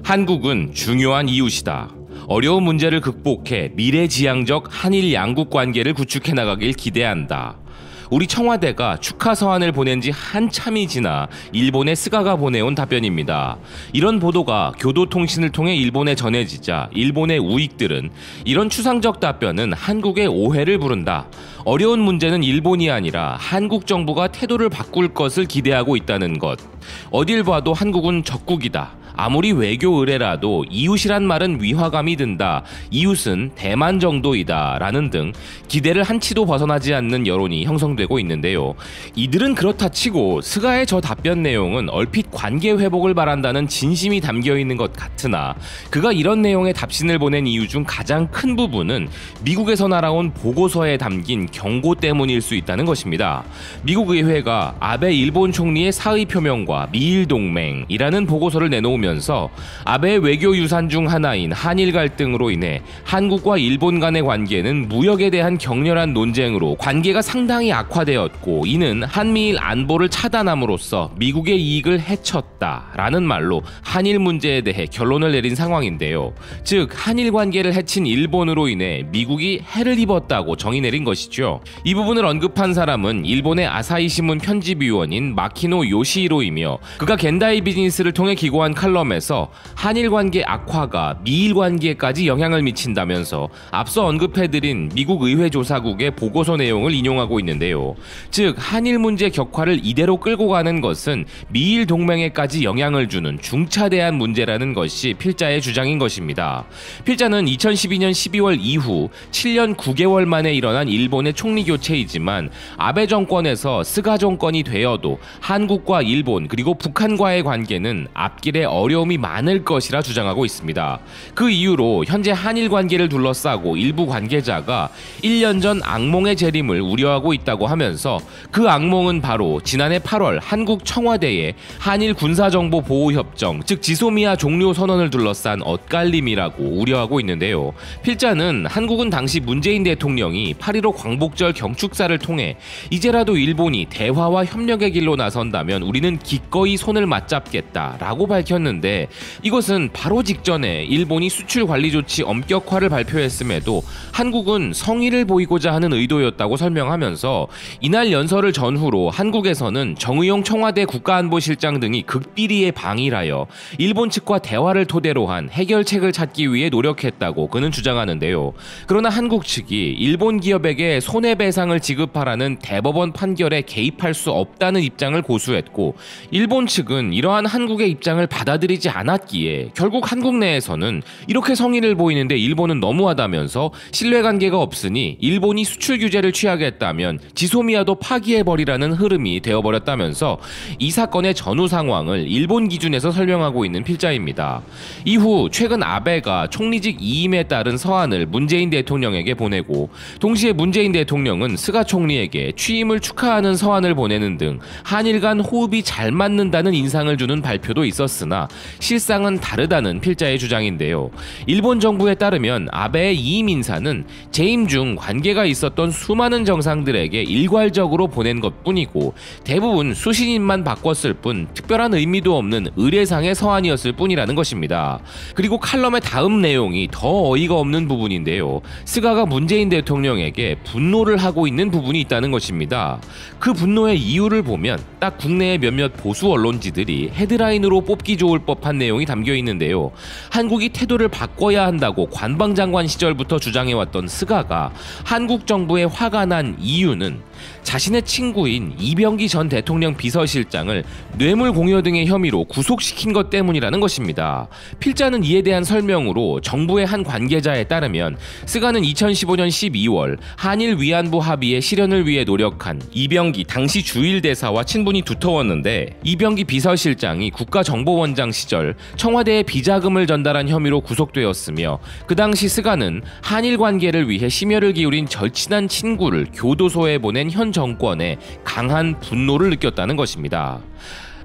한국은 중요한 이웃이다. 어려운 문제를 극복해 미래지향적 한일 양국 관계를 구축해 나가길 기대한다. 우리 청와대가 축하 서한을 보낸 지 한참이 지나 일본의 스가가 보내온 답변입니다. 이런 보도가 교도통신을 통해 일본에 전해지자 일본의 우익들은 이런 추상적 답변은 한국의 오해를 부른다. 어려운 문제는 일본이 아니라 한국 정부가 태도를 바꿀 것을 기대하고 있다는 것. 어딜 봐도 한국은 적국이다. 아무리 외교 의례라도 이웃이란 말은 위화감이 든다. 이웃은 대만 정도이다. 라는 등 기대를 한치도 벗어나지 않는 여론이 형성되고 있는데요. 이들은 그렇다 치고 스가의 저 답변 내용은 얼핏 관계 회복을 바란다는 진심이 담겨있는 것 같으나 그가 이런 내용의 답신을 보낸 이유 중 가장 큰 부분은 미국에서 날아온 보고서에 담긴 경고 때문일 수 있다는 것입니다. 미국 의회가 아베 일본 총리의 사의 표명과 미일 동맹이라는 보고서를 내놓으면 아베의 외교 유산 중 하나인 한일 갈등으로 인해 한국과 일본 간의 관계는 무역에 대한 격렬한 논쟁으로 관계가 상당히 악화되었고 이는 한미일 안보를 차단함으로써 미국의 이익을 해쳤다라는 말로 한일 문제에 대해 결론을 내린 상황인데요. 즉 한일 관계를 해친 일본으로 인해 미국이 해를 입었다고 정의 내린 것이죠. 이 부분을 언급한 사람은 일본의 아사히 신문 편집위원인 마키노 요시히로이며 그가 겐다이 비즈니스를 통해 기고한 칼럼에서 한일 관계 악화가 미일 관계까지 영향을 미친다면서 앞서 언급해드린 미국 의회 조사국의 보고서 내용을 인용하고 있는데요. 즉 한일 문제 격화를 이대로 끌고 가는 것은 미일 동맹에까지 영향을 주는 중차대한 문제라는 것이 필자의 주장인 것입니다. 필자는 2012년 12월 이후 7년 9개월 만에 일어난 일본의 총리 교체이지만 아베 정권에서 스가 정권이 되어도 한국과 일본 그리고 북한과의 관계는 앞길에 어려움이 많을 것이라 주장하고 있습니다. 그 이유로 현재 한일 관계를 둘러싸고 일부 관계자가 1년 전 악몽의 재림을 우려하고 있다고 하면서 그 악몽은 바로 지난해 8월 한국 청와대의 한일 군사정보보호협정 즉 지소미아 종료 선언을 둘러싼 엇갈림이라고 우려하고 있는데요. 필자는 한국은 당시 문재인 대통령이 8.15 광복절 경축사를 통해 이제라도 일본이 대화와 협력의 길로 나선다면 우리는 기꺼이 손을 맞잡겠다라고 밝혔는데 이것은 바로 직전에 일본이 수출 관리 조치 엄격화를 발표했음에도 한국은 성의를 보이고자 하는 의도였다고 설명하면서 이날 연설을 전후로 한국에서는 정의용 청와대 국가안보실장 등이 극비리에 방일하여 일본 측과 대화를 토대로 한 해결책을 찾기 위해 노력했다고 그는 주장하는데요. 그러나 한국 측이 일본 기업에게 손해배상을 지급하라는 대법원 판결에 개입할 수 없다는 입장을 고수했고 일본 측은 이러한 한국의 입장을 받아들이지 않았기에 결국 한국 내에서는 이렇게 성의를 보이는데 일본은 너무하다면서 신뢰관계가 없으니 일본이 수출 규제를 취하겠다면 지소미아도 파기해버리라는 흐름이 되어버렸다면서 이 사건의 전후 상황을 일본 기준에서 설명하고 있는 필자입니다. 이후 최근 아베가 총리직 이임에 따른 서한을 문재인 대통령에게 보내고 동시에 문재인 대통령은 스가 총리에게 취임을 축하하는 서한을 보내는 등 한일 간 호흡이 잘 맞는다는 인상을 주는 발표도 있었으나 실상은 다르다는 필자의 주장인데요. 일본 정부에 따르면 아베의 이임 인사는 재임 중 관계가 있었던 수많은 정상들에게 일괄적으로 보낸 것뿐이고 대부분 수신인만 바꿨을 뿐 특별한 의미도 없는 의례상의 서한이었을 뿐이라는 것입니다. 그리고 칼럼의 다음 내용이 더 어이가 없는 부분인데요. 스가가 문재인 대통령에게 분노를 하고 있는 부분이 있다는 것입니다. 그 분노의 이유를 보면 딱 국내의 몇몇 보수 언론지들이 헤드라인으로 뽑기 좋을 법한 내용이 담겨 있는데요. 한국이 태도를 바꿔야 한다고 관방장관 시절부터 주장해왔던 스가가 한국 정부에 화가 난 이유는 자신의 친구인 이병기 전 대통령 비서실장을 뇌물 공여 등의 혐의로 구속시킨 것 때문이라는 것입니다. 필자는 이에 대한 설명으로 정부의 한 관계자에 따르면 스가는 2015년 12월 한일 위안부 합의의 실현을 위해 노력한 이병기 당시 주일대사와 친분이 두터웠는데 이병기 비서실장이 국가정보원장 시절 청와대에 비자금을 전달한 혐의로 구속되었으며 그 당시 스가는 한일 관계를 위해 심혈을 기울인 절친한 친구를 교도소에 보낸 현 정권에 강한 분노를 느꼈다는 것입니다.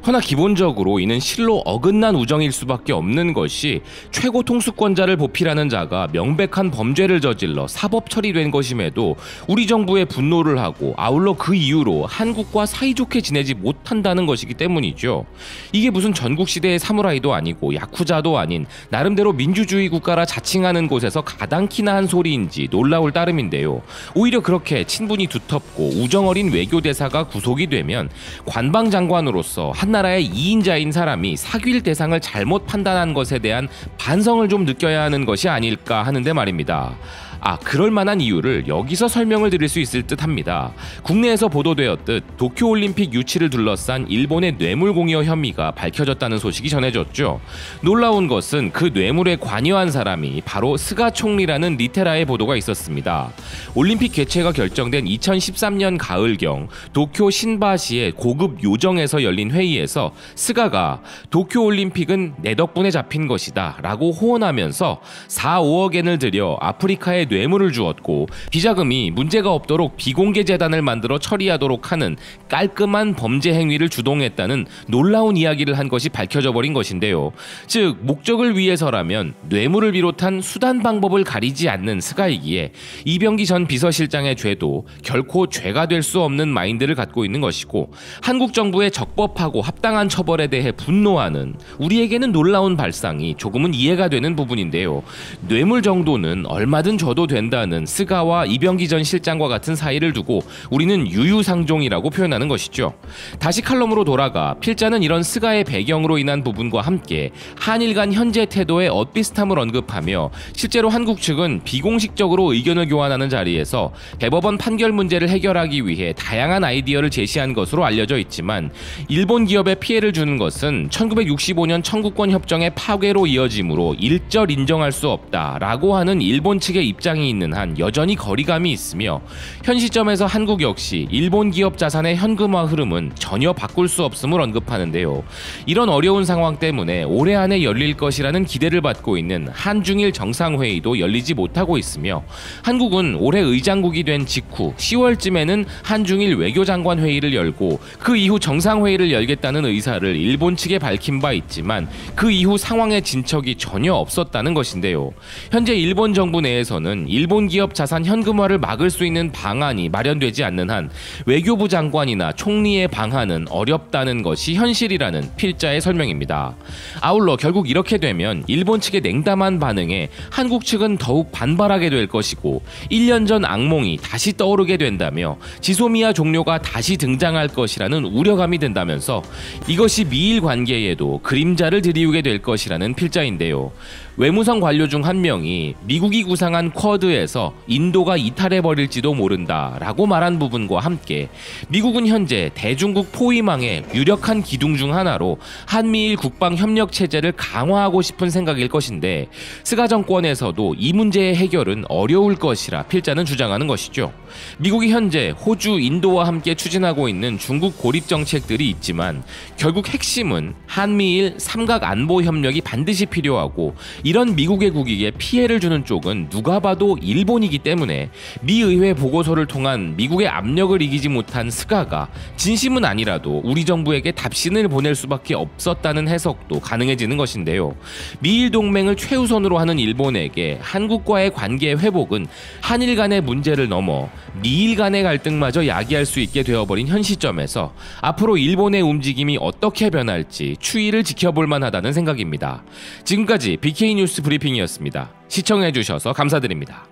허나 기본적으로 이는 실로 어긋난 우정일 수밖에 없는 것이 최고 통수권자를 보필하는 자가 명백한 범죄를 저질러 사법 처리된 것임에도 우리 정부에 분노를 하고 아울러 그 이유로 한국과 사이좋게 지내지 못한다는 것이기 때문이죠. 이게 무슨 전국시대의 사무라이도 아니고 야쿠자도 아닌 나름대로 민주주의 국가라 자칭하는 곳에서 가당키나 한 소리인지 놀라울 따름인데요. 오히려 그렇게 친분이 두텁고 우정어린 외교대사가 구속이 되면 관방장관으로서 한나라의 2인자인 사람이 사귈 대상을 잘못 판단한 것에 대한 반성을 좀 느껴야 하는 것이 아닐까 하는데 말입니다. 그럴 만한 이유를 여기서 설명을 드릴 수 있을 듯 합니다. 국내에서 보도되었듯 도쿄올림픽 유치를 둘러싼 일본의 뇌물공여 혐의가 밝혀졌다는 소식이 전해졌죠. 놀라운 것은 그 뇌물에 관여한 사람이 바로 스가 총리라는 리테라의 보도가 있었습니다. 올림픽 개최가 결정된 2013년 가을경 도쿄 신바시의 고급 요정에서 열린 회의에서 스가가 도쿄올림픽은 내 덕분에 잡힌 것이다 라고 호언하면서 4, 5억 엔을 들여 아프리카에 뇌물을 주었고 비자금이 문제가 없도록 비공개 재단을 만들어 처리하도록 하는 깔끔한 범죄 행위를 주동했다는 놀라운 이야기를 한 것이 밝혀져 버린 것인데요. 즉 목적을 위해서라면 뇌물을 비롯한 수단 방법을 가리지 않는 스가이기에 이병기 전 비서실장의 죄도 결코 죄가 될 수 없는 마인드를 갖고 있는 것이고 한국 정부의 적법하고 합당한 처벌에 대해 분노하는 우리에게는 놀라운 발상이 조금은 이해가 되는 부분인데요. 뇌물 정도는 얼마든 줘도 된다는 스가와 이병기 전 실장과 같은 사이를 두고 우리는 유유상종이라고 표현하는 것이죠. 다시 칼럼으로 돌아가 필자는 이런 스가의 배경으로 인한 부분과 함께 한일 간 현재 태도의 엇비슷함을 언급하며 실제로 한국 측은 비공식적으로 의견을 교환하는 자리에서 대법원 판결 문제를 해결하기 위해 다양한 아이디어를 제시한 것으로 알려져 있지만 일본 기업에 피해를 주는 것은 1965년 청구권 협정의 파괴로 이어지므로 일절 인정할 수 없다라고 하는 일본 측의 입장이 있는 한 여전히 거리감이 있으며 현 시점에서 한국 역시 일본 기업 자산의 현금화 흐름은 전혀 바꿀 수 없음을 언급하는데요. 이런 어려운 상황 때문에 올해 안에 열릴 것이라는 기대를 받고 있는 한중일 정상회의도 열리지 못하고 있으며 한국은 올해 의장국이 된 직후 10월쯤에는 한중일 외교장관 회의를 열고 그 이후 정상회의를 열겠다는 의사를 일본 측에 밝힌 바 있지만 그 이후 상황의 진척이 전혀 없었다는 것인데요. 현재 일본 정부 내에서는 일본 기업 자산 현금화를 막을 수 있는 방안이 마련되지 않는 한 외교부 장관이나 총리의 방안은 어렵다는 것이 현실이라는 필자의 설명입니다. 아울러 결국 이렇게 되면 일본 측의 냉담한 반응에 한국 측은 더욱 반발하게 될 것이고 1년 전 악몽이 다시 떠오르게 된다며 지소미아 종료가 다시 등장할 것이라는 우려감이 든다면서 이것이 미일 관계에도 그림자를 드리우게 될 것이라는 필자인데요. 외무성 관료 중 한 명이 미국이 구상한 쿼드에서 인도가 이탈해버릴지도 모른다라고 말한 부분과 함께 미국은 현재 대중국 포위망의 유력한 기둥 중 하나로 한미일 국방협력 체제를 강화하고 싶은 생각일 것인데 스가 정권에서도 이 문제의 해결은 어려울 것이라 필자는 주장하는 것이죠. 미국이 현재 호주, 인도와 함께 추진하고 있는 중국 고립 정책들이 있지만 결국 핵심은 한미일 삼각 안보 협력이 반드시 필요하고 이런 미국의 국익에 피해를 주는 쪽은 누가 봐도 일본이기 때문에 미 의회 보고서를 통한 미국의 압력을 이기지 못한 스가가 진심은 아니라도 우리 정부에게 답신을 보낼 수밖에 없었다는 해석도 가능해지는 것인데요. 미일 동맹을 최우선으로 하는 일본에게 한국과의 관계 회복은 한일 간의 문제를 넘어 미일 간의 갈등마저 야기할 수 있게 되어버린 현 시점에서 앞으로 일본의 움직임이 어떻게 변할지 추이를 지켜볼 만하다는 생각입니다. 지금까지 BK뉴스 브리핑이었습니다. 시청해주셔서 감사드립니다.